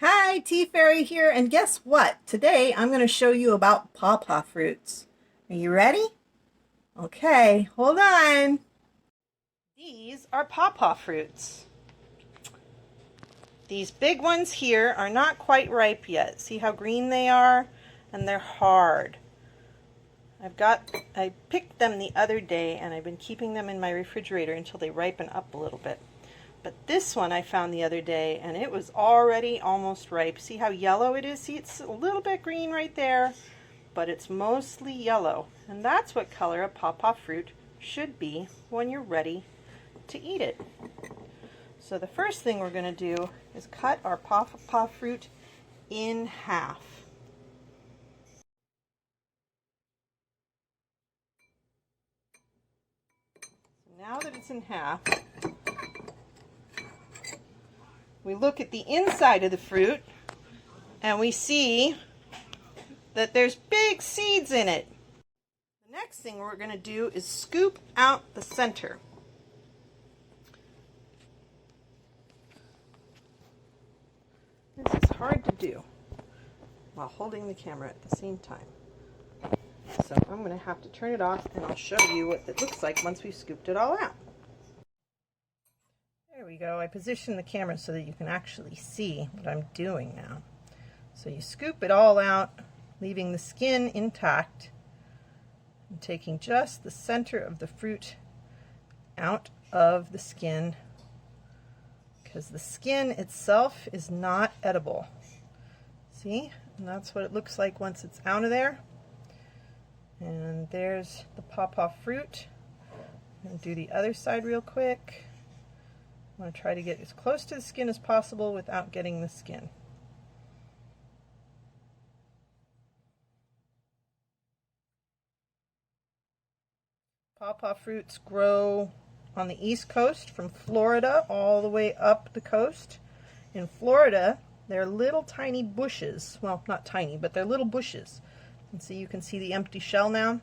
Hi, TeaFairy here, and guess what? Today I'm going to show you about pawpaw fruits. Are you ready? Okay, hold on. These are pawpaw fruits. These big ones here are not quite ripe yet. See how green they are? And they're hard. I picked them the other day and I've been keeping them in my refrigerator until they ripen up a little bit. But this one I found the other day and it was already almost ripe. See how yellow it is? See, it's a little bit green right there, but it's mostly yellow. And that's what color a pawpaw fruit should be when you're ready to eat it. So the first thing we're going to do is cut our pawpaw fruit in half. So now that it's in half, we look at the inside of the fruit and we see that there's big seeds in it. The next thing we're going to do is scoop out the center. This is hard to do while holding the camera at the same time. So I'm going to have to turn it off and I'll show you what it looks like once we've scooped it all out. There we go. I positioned the camera so that you can actually see what I'm doing now. So you scoop it all out, leaving the skin intact, and taking just the center of the fruit out of the skin, because the skin itself is not edible. See? And that's what it looks like once it's out of there. And there's the pawpaw fruit. I'm going to do the other side real quick. I want to try to get as close to the skin as possible without getting the skin. Pawpaw fruits grow on the East Coast from Florida all the way up the coast. In Florida, they're little tiny bushes. Well, not tiny, but they're little bushes. And so you can see the empty shell now.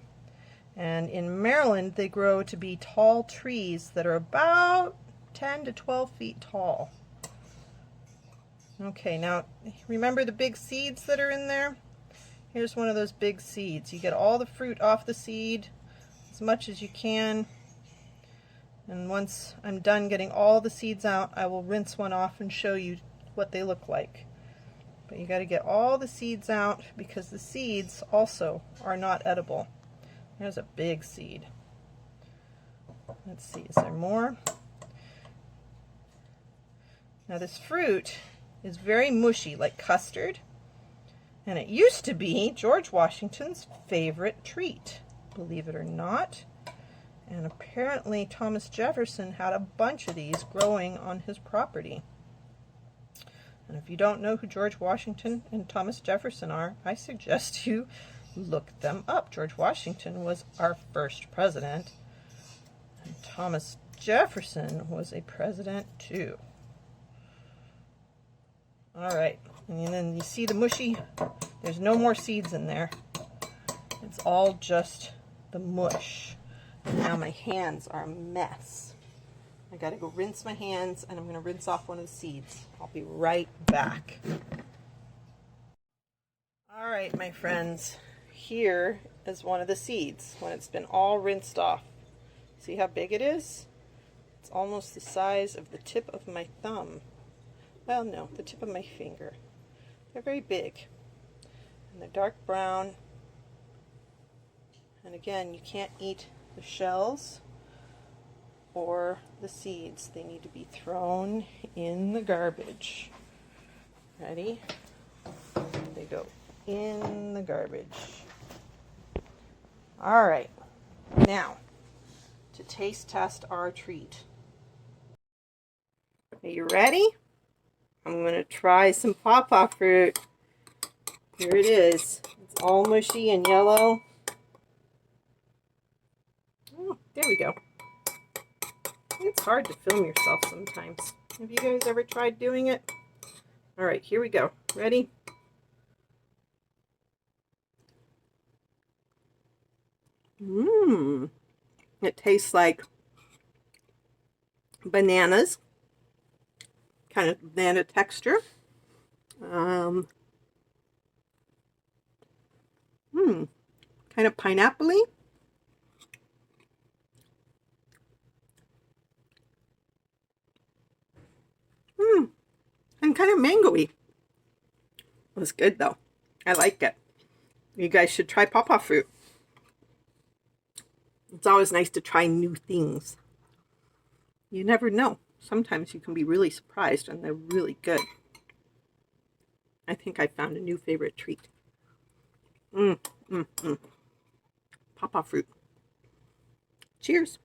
And in Maryland, they grow to be tall trees that are about 10 to 12 feet tall. Okay, now remember the big seeds that are in there? Here's one of those big seeds. You get all the fruit off the seed as much as you can. And once I'm done getting all the seeds out, I will rinse one off and show you what they look like. But you got to get all the seeds out because the seeds also are not edible. There's a big seed. Let's see, is there more? Now this fruit is very mushy, like custard, and it used to be George Washington's favorite treat, believe it or not. And apparently Thomas Jefferson had a bunch of these growing on his property. And if you don't know who George Washington and Thomas Jefferson are, I suggest you look them up. George Washington was our first president, and Thomas Jefferson was a president too. All right, and then you see the mushy, there's no more seeds in there. It's all just the mush. And now my hands are a mess. I gotta go rinse my hands and I'm gonna rinse off one of the seeds. I'll be right back. All right, my friends, here is one of the seeds when it's been all rinsed off. See how big it is? It's almost the size of the tip of my thumb. Well, no, the tip of my finger. They're very big. And they're dark brown. And again, you can't eat the shells or the seeds. They need to be thrown in the garbage. Ready? They go in the garbage. All right. Now, to taste test our treat. Are you ready? I'm going to try some pawpaw fruit. Here it is. It's all mushy and yellow. Oh, there we go. It's hard to film yourself sometimes. Have you guys ever tried doing it? All right, here we go. Ready? Mmm. It tastes like bananas, kind of banana texture. Kind of pineapple-y. And kind of mango-y. It was good though. I like it. You guys should try pawpaw fruit. It's always nice to try new things. You never know. Sometimes you can be really surprised and they're really good. I think I found a new favorite treat. Pawpaw fruit. Cheers.